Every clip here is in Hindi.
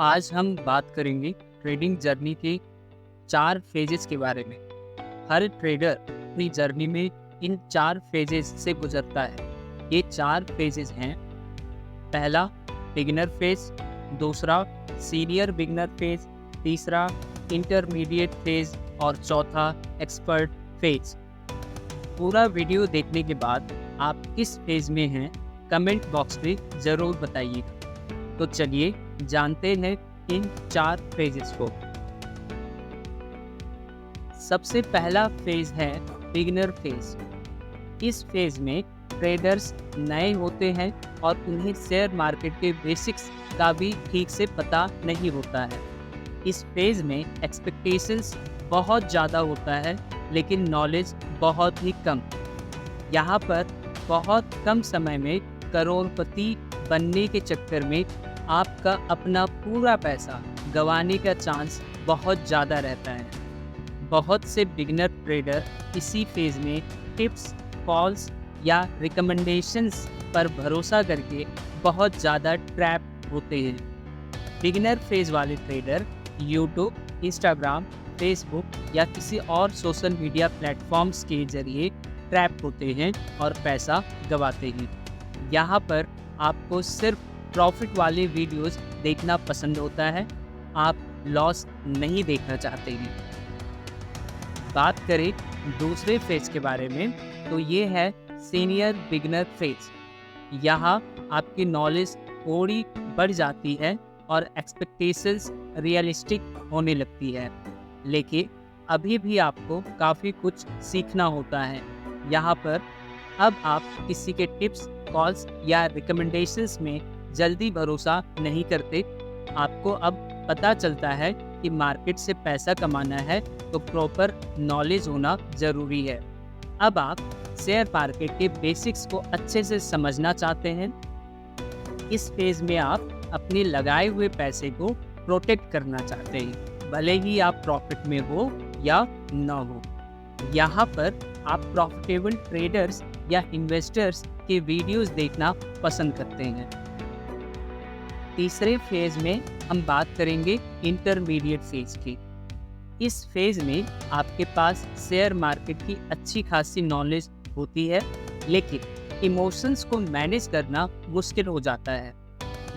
आज हम बात करेंगे ट्रेडिंग जर्नी के 4 फेजेस के बारे में। हर ट्रेडर अपनी जर्नी में इन 4 फेजेस से गुजरता है। ये 4 फेजेस हैं। पहला बिगिनर फेज, दूसरा सीनियर बिगिनर फेज, तीसरा इंटरमीडिएट फेज और चौथा एक्सपर्ट फेज। पूरा वीडियो देखने के बाद आप किस फेज में हैं कमेंट बॉक्स में ज़रूर बताइएगा। तो चलिए जानते हैं इन 4 फेजेस को। सबसे पहला फेज है बिगिनर फेज। इस फेज में ट्रेडर्स नए होते हैं और उन्हें शेयर मार्केट के बेसिक्स का भी ठीक से पता नहीं होता है। इस फेज में एक्सपेक्टेशंस बहुत ज़्यादा होता है लेकिन नॉलेज बहुत ही कम। यहाँ पर बहुत कम समय में करोड़पति बनने के चक्कर में आपका अपना पूरा पैसा गंवाने का चांस बहुत ज़्यादा रहता है। बहुत से बिगिनर ट्रेडर इसी फेज में टिप्स, कॉल्स या रिकमेंडेशंस पर भरोसा करके बहुत ज़्यादा ट्रैप होते हैं। बिगिनर फेज वाले ट्रेडर यूट्यूब, इंस्टाग्राम, फेसबुक या किसी और सोशल मीडिया प्लेटफॉर्म्स के जरिए ट्रैप होते हैं और पैसा गंवाते हैं। यहाँ पर आपको सिर्फ प्रॉफिट वाले वीडियोस देखना पसंद होता है, आप लॉस नहीं देखना चाहते हैं। बात करें दूसरे फेज के बारे में तो ये है सीनियर बिगिनर फेज। यहाँ आपकी नॉलेज थोड़ी बढ़ जाती है और एक्सपेक्टेशंस रियलिस्टिक होने लगती है, लेकिन अभी भी आपको काफ़ी कुछ सीखना होता है। यहाँ पर अब आप किसी के टिप्स, कॉल्स या रिकमेंडेशंस में जल्दी भरोसा नहीं करते। आपको अब पता चलता है कि मार्केट से पैसा कमाना है तो प्रॉपर नॉलेज होना ज़रूरी है। अब आप शेयर मार्केट के बेसिक्स को अच्छे से समझना चाहते हैं। इस फेज में आप अपने लगाए हुए पैसे को प्रोटेक्ट करना चाहते हैं, भले ही आप प्रॉफिट में हो या ना हो। यहाँ पर आप प्रॉफिटेबल ट्रेडर्स या इन्वेस्टर्स के वीडियोस देखना पसंद करते हैं। तीसरे फेज में हम बात करेंगे इंटरमीडिएट फेज की। इस फेज में आपके पास शेयर मार्केट की अच्छी खासी नॉलेज होती है, लेकिन इमोशंस को मैनेज करना मुश्किल हो जाता है।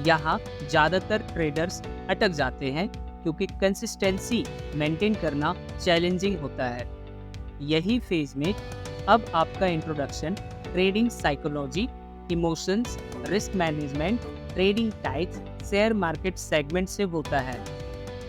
यहाँ ज़्यादातर ट्रेडर्स अटक जाते हैं क्योंकि कंसिस्टेंसी मेंटेन करना चैलेंजिंग होता है। यही फेज में अब आपका introduction trading psychology, emotions, risk management, trading types, share market segment से होता है।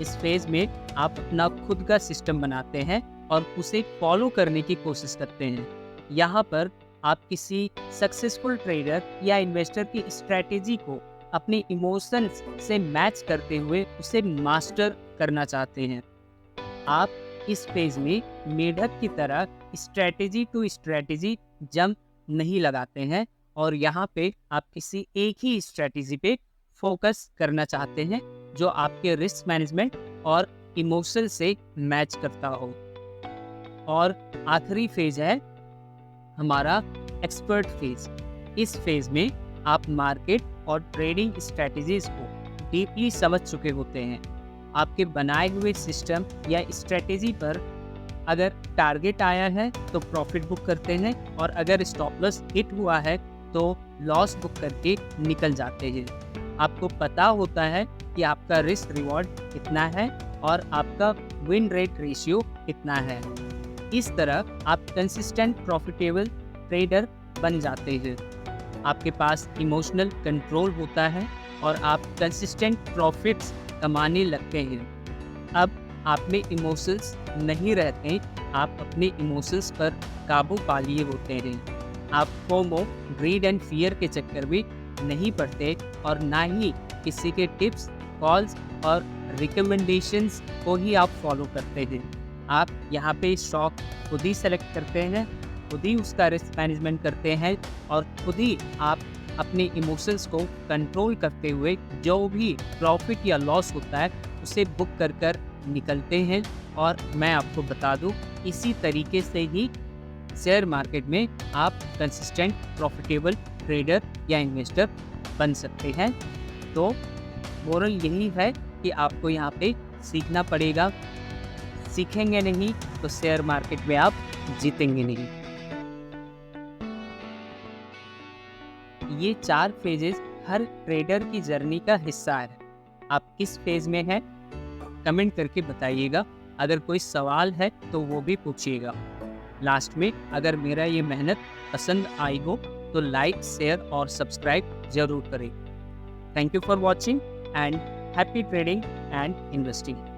इस फेज में आप अपना खुद का सिस्टम बनाते हैं और उसे फॉलो करने की कोशिश करते हैं। यहाँ पर आप किसी सक्सेसफुल ट्रेडर या इन्वेस्टर की स्ट्रैटेजी को अपने इमोशंस से मैच करते हुए उसे मास्टर करना चाहते हैं। आप इस फेज में मेढक की तरह स्ट्रैटेजी टू स्ट्रैटेजी जंप नहीं लगाते हैं और यहाँ पे आप किसी एक ही स्ट्रैटेजी पे फोकस करना चाहते हैं जो आपके रिस्क मैनेजमेंट और इमोशन से मैच करता हो। और आखिरी फेज है हमारा एक्सपर्ट फेज। इस फेज में आप मार्केट और ट्रेडिंग स्ट्रैटेजीज को डीपली समझ चुके होते हैं। आपके बनाए हुए सिस्टम या स्ट्रैटेजी पर अगर टारगेट आया है तो प्रॉफिट बुक करते हैं और अगर स्टॉप लॉस हिट हुआ है तो लॉस बुक करके निकल जाते हैं। आपको पता होता है कि आपका रिस्क रिवॉर्ड कितना है और आपका विन रेट रेशियो कितना है। इस तरह आप कंसिस्टेंट प्रॉफिटेबल ट्रेडर बन जाते हैं। आपके पास इमोशनल कंट्रोल होता है और आप कंसिस्टेंट प्रॉफिट्स कमाने लगते हैं। अब आप में इमोशंस नहीं रहते, आप अपने इमोशंस पर काबू पा लिए होते हैं। आप फोमो, ग्रीड एंड फियर के चक्कर में नहीं पड़ते और ना ही किसी के टिप्स, कॉल्स और रिकमेंडेशंस को ही आप फॉलो करते हैं। आप यहाँ पे स्टॉक खुद ही सेलेक्ट करते हैं, खुद ही उसका रिस्क मैनेजमेंट करते हैं और खुद ही आप अपने इमोशंस को कंट्रोल करते हुए जो भी प्रॉफिट या लॉस होता है उसे बुक कर निकलते हैं। और मैं आपको बता दूं, इसी तरीके से ही शेयर मार्केट में आप कंसिस्टेंट प्रॉफिटेबल ट्रेडर या इन्वेस्टर बन सकते हैं। तो मोरल यही है कि आपको यहाँ पे सीखना पड़ेगा। सीखेंगे नहीं तो शेयर मार्केट में आप जीतेंगे नहीं। ये 4 फेजेस हर ट्रेडर की जर्नी का हिस्सा है। आप किस फेज में हैं? कमेंट करके बताइएगा। अगर कोई सवाल है तो वो भी पूछिएगा। लास्ट में, अगर मेरा ये मेहनत पसंद आई हो तो लाइक, शेयर और सब्सक्राइब जरूर करें। Thank you for watching and happy trading and investing.